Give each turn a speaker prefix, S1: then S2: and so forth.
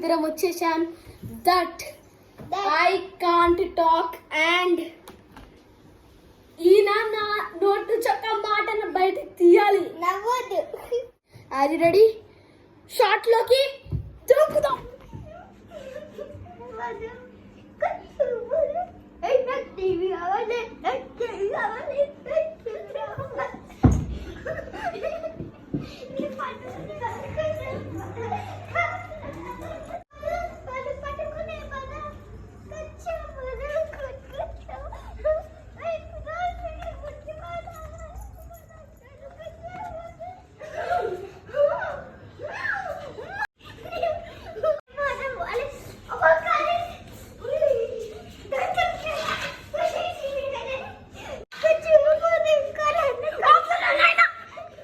S1: ఇద్దరం వచ్చేసాం. That I can't talk and ఈయన నా నోట్ నుంచి ఒక మాటను బయటకు తీయాలి.
S2: నవ్వద్దు.
S1: అది రెడీ, షార్ట్ లోకి దూకుదాం.
S2: టీవీ కావాలి.